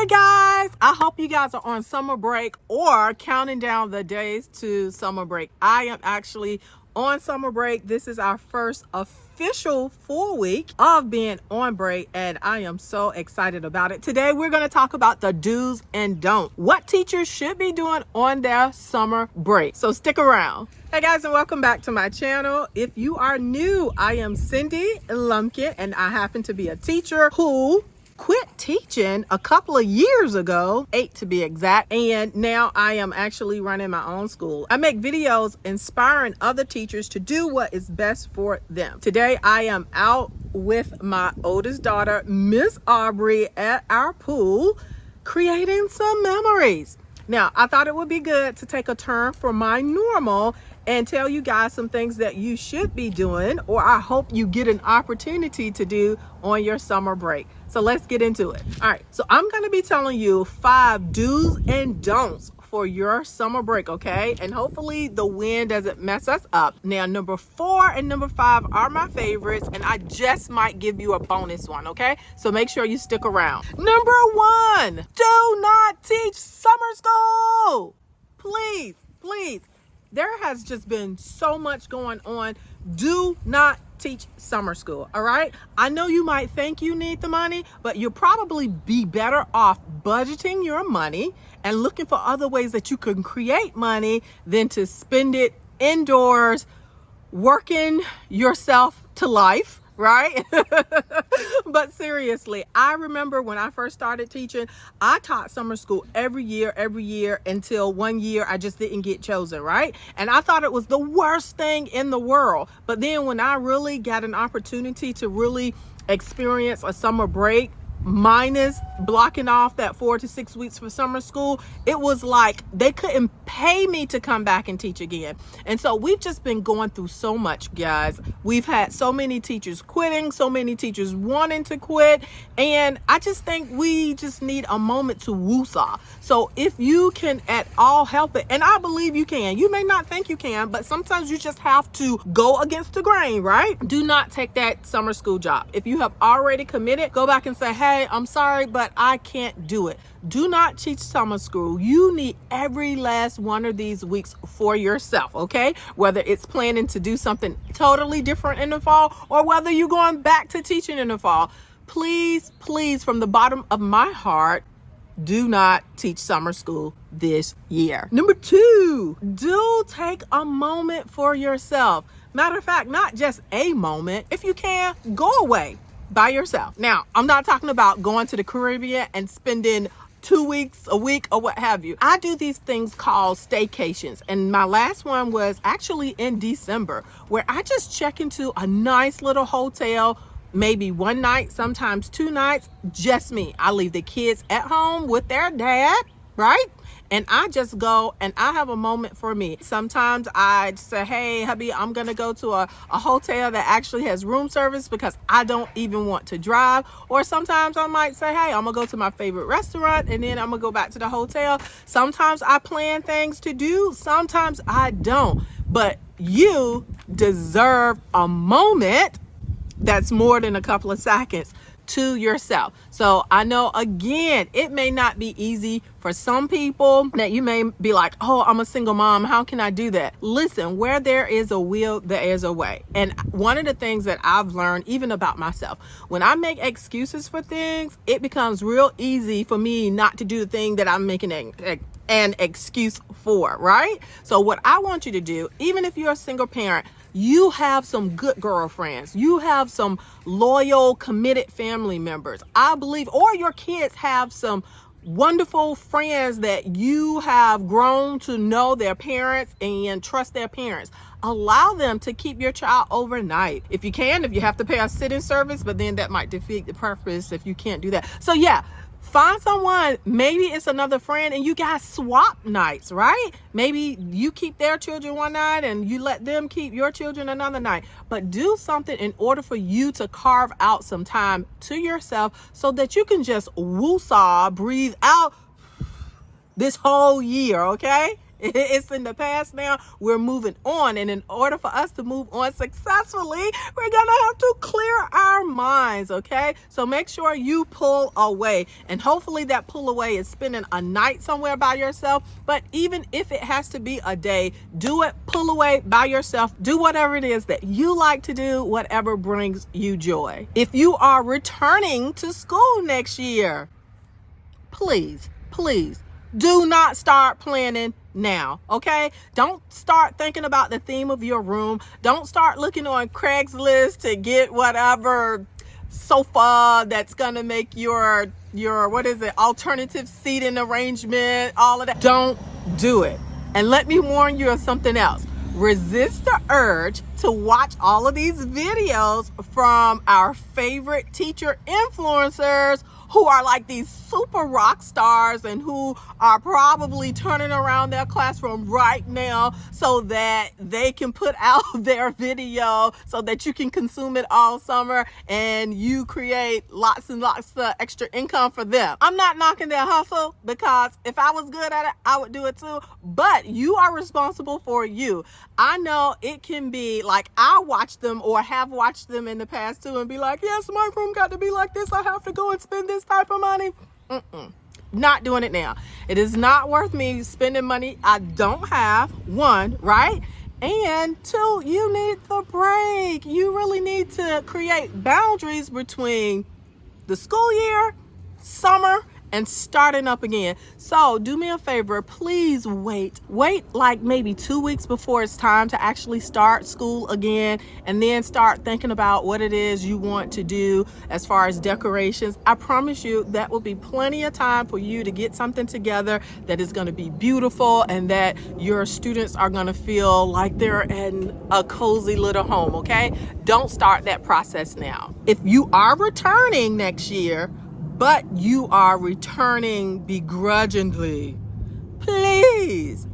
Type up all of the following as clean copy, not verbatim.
Hey guys, I hope you guys are on summer break or counting down the days to summer break. I am actually on summer break. This is our first official full week of being on break, and I am so excited about it. Today we're going to talk about the do's and don'ts, what teachers should be doing on their summer break. So stick around. Hey guys, and welcome back to my channel. If you are new, I am Cindy Lumpkin, and I happen to be a teacher who quit teaching a couple of years ago, 8 to be exact, and now I am actually running my own school. I make videos inspiring other teachers to do what is best for them. Today I am out with my oldest daughter, Miss Aubrey, at our pool, creating some memories. Now, I thought it would be good to take a turn from my normal and tell you guys some things that you should be doing, or I hope you get an opportunity to do on your summer break. So let's get into it. All right, so I'm gonna be telling you 5 do's and don'ts for your summer break, okay? And hopefully the wind doesn't mess us up. Now, number 4 and number 5 are my favorites, and I just might give you a bonus one, okay? So make sure you stick around. Number 1, do not teach summer school. Please, please. There has just been so much going on. Do not teach summer school, all right? I know you might think you need the money, but you'll probably be better off budgeting your money and looking for other ways that you can create money than to spend it indoors, working yourself to life, right? But seriously, I remember when I first started teaching, I taught summer school every year until one year I just didn't get chosen, right? And I thought it was the worst thing in the world. But then when I really got an opportunity to really experience a summer break, minus blocking off that 4 to 6 weeks for summer school, it was like they couldn't pay me to come back and teach again. And so we've just been going through so much, guys. We've had so many teachers quitting, so many teachers wanting to quit, and I just think we just need a moment to woosah. So if you can at all help it, and I believe you can, you may not think you can, but sometimes you just have to go against the grain, right? Do not take that summer school job. If you have already committed, go back and say, hey, I'm sorry, but I can't do it. Do not teach summer school. You need every last one of these weeks for yourself, okay? Whether it's planning to do something totally different in the fall, or whether you're going back to teaching in the fall. Please, please, from the bottom of my heart, do not teach summer school this year. Number 2, do take a moment for yourself. Matter of fact, not just a moment. If you can, go away by yourself. Now, I'm not talking about going to the Caribbean and spending 2 weeks, a week, or what have you. I do these things called staycations, and my last one was actually in December, where I just check into a nice little hotel, maybe one night, sometimes 2 nights, just me. I leave the kids at home with their dad, right? And I just go and I have a moment for me. Sometimes I say, hey, hubby, I'm going to go to a hotel that actually has room service because I don't even want to drive. Or sometimes I might say, hey, I'm going to go to my favorite restaurant and then I'm going to go back to the hotel. Sometimes I plan things to do. Sometimes I don't. But you deserve a moment that's more than a couple of seconds to yourself. So I know, again, it may not be easy for some people, that you may be like, oh, I'm a single mom, how can I do that? Listen, where there is a will, there is a way. And one of the things that I've learned, even about myself, when I make excuses for things, it becomes real easy for me not to do the thing that I'm making an excuse for, right? So what I want you to do, even if you're a single parent, you have some good girlfriends, you have some loyal, committed family members, I believe, or your kids have some wonderful friends that you have grown to know their parents and trust their parents. Allow them to keep your child overnight. If you can, if you have to pay a sit-in service, but then that might defeat the purpose if you can't do that. So yeah, find someone, maybe it's another friend, and you guys swap nights, right? Maybe you keep their children one night and you let them keep your children another night. But do something in order for you to carve out some time to yourself so that you can just woosah, breathe out this whole year, okay? It's in the past now. We're moving on. And in order for us to move on successfully, we're going to have to clear our minds, okay? So make sure you pull away. And hopefully that pull away is spending a night somewhere by yourself. But even if it has to be a day, do it, pull away by yourself. Do whatever it is that you like to do, whatever brings you joy. If you are returning to school next year, please do not start planning now, okay? Don't start thinking about the theme of your room. Don't start looking on Craigslist to get whatever sofa that's gonna make your alternative seating arrangement, all of that. Don't do it. And let me warn you of something else. Resist the urge to watch all of these videos from our favorite teacher influencers who are like these super rock stars and who are probably turning around their classroom right now so that they can put out their video so that you can consume it all summer and you create lots and lots of extra income for them. I'm not knocking their hustle, because if I was good at it, I would do it too. But you are responsible for you. I know it can be like, I watch them or have watched them in the past too and be like, yes, my room got to be like this. I have to go and spend this type of money. Not doing it now. It is not worth me spending money I don't have, one, right? And two, you need the break. You really need to create boundaries between the school year, summer, and starting up again. So do me a favor, please wait like maybe 2 weeks before it's time to actually start school again, and then start thinking about what it is you want to do as far as decorations. I promise you that will be plenty of time for you to get something together that is going to be beautiful and that your students are going to feel like they're in a cozy little home, okay? Don't start that process now. If you are returning next year, but you are returning begrudgingly, please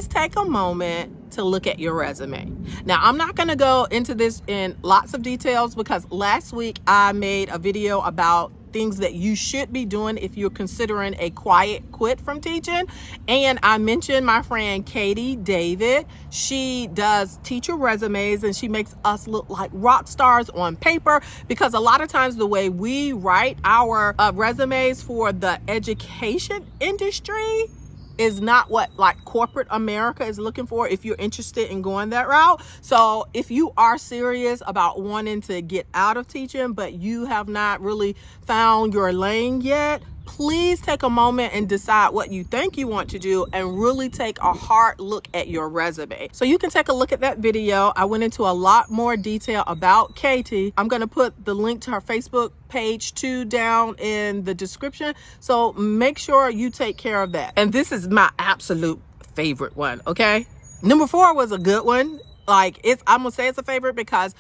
take a moment to look at your resume. Now, I'm not going to go into this in lots of details because last week I made a video about things that you should be doing if you're considering a quiet quit from teaching. And I mentioned my friend Katie David. She does teacher resumes and she makes us look like rock stars on paper, because a lot of times the way we write our resumes for the education industry is not what like corporate America is looking for if you're interested in going that route. So if you are serious about wanting to get out of teaching, but you have not really found your lane yet, please take a moment and decide what you think you want to do and really take a hard look at your resume. So you can take a look at that video. I went into a lot more detail about Katie. I'm going to put the link to her Facebook page too down in the description. So make sure you take care of that. And this is my absolute favorite one, okay? Number 4 was a good one. I'm going to say it's a favorite because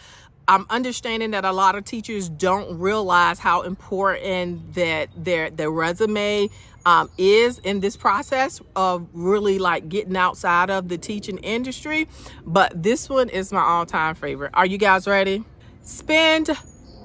I'm understanding that a lot of teachers don't realize how important that their resume is in this process of really like getting outside of the teaching industry. But this one is my all-time favorite. Are you guys ready? Spend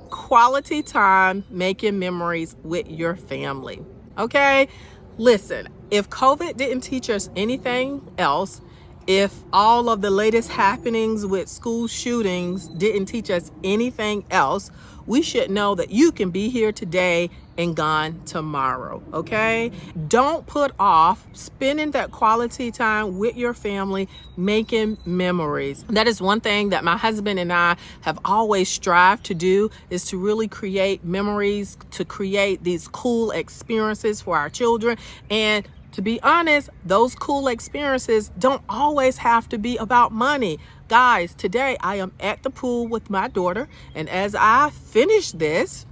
quality time making memories with your family. Okay? Listen, if COVID didn't teach us anything else, if all of the latest happenings with school shootings didn't teach us anything else, we should know that you can be here today and gone tomorrow, okay? Don't put off spending that quality time with your family, making memories. That is one thing that my husband and I have always strived to do, is to really create memories, to create these cool experiences for our children. And to be honest, those cool experiences don't always have to be about money. Guys, today I am at the pool with my daughter, and as I finish this,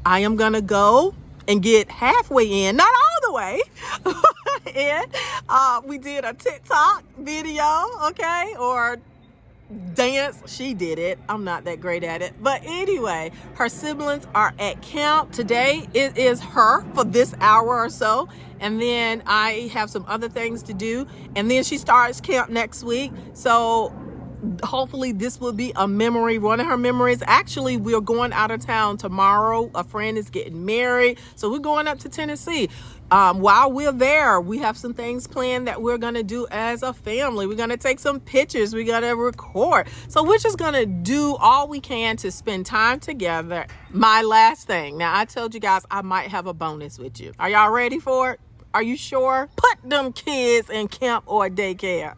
I am gonna go and get halfway in, not all the way. And we did a TikTok video, okay, or dance. She did it. I'm not that great at it. But anyway, her siblings are at camp. Today it is her for this hour or so. And then I have some other things to do. And then she starts camp next week. So hopefully this will be a memory, one of her memories. Actually, we're going out of town tomorrow. A friend is getting married, so we're going up to Tennessee. While we're there, we have some things planned that we're going to do as a family. We're going to take some pictures. We're going to record. So we're just going to do all we can to spend time together. My last thing. Now, I told you guys I might have a bonus with you. Are y'all ready for it? Are you sure? Put them kids in camp or daycare.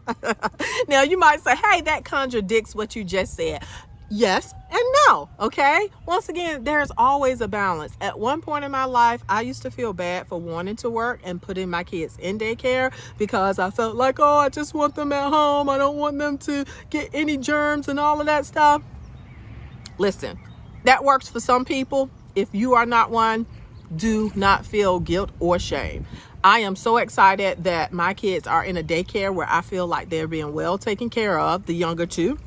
Now, you might say, hey, that contradicts what you just said. Yes and no, okay? Once again, there's always a balance. At one point in my life, I used to feel bad for wanting to work and putting my kids in daycare because I felt like, oh, I just want them at home. I don't want them to get any germs and all of that stuff. Listen, that works for some people. If you are not one, do not feel guilt or shame. I am so excited that my kids are in a daycare where I feel like they're being well taken care of, the younger two.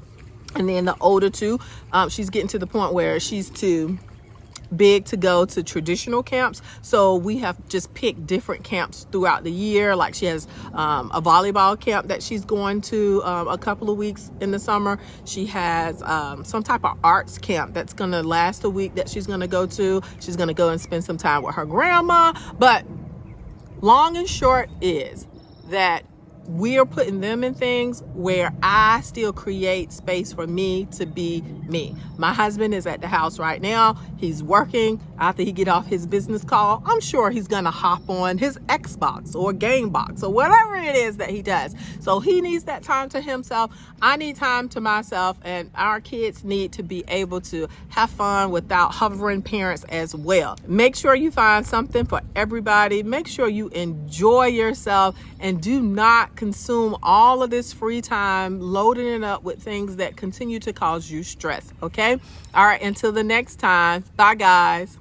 And then the older two, she's getting to the point where she's too big to go to traditional camps. So we have just picked different camps throughout the year. Like she has a volleyball camp that she's going to a couple of weeks in the summer. She has some type of arts camp that's going to last a week that she's going to go to. She's going to go and spend some time with her grandma. But long and short is that we're putting them in things where I still create space for me to be me. My husband is at the house right now. He's working. After he get off his business call, I'm sure he's going to hop on his Xbox or game box or whatever it is that he does. So he needs that time to himself. I need time to myself, and our kids need to be able to have fun without hovering parents as well. Make sure you find something for everybody. Make sure you enjoy yourself and do not consume all of this free time loading it up with things that continue to cause you stress. Okay? All right. Until the next time. Bye, guys.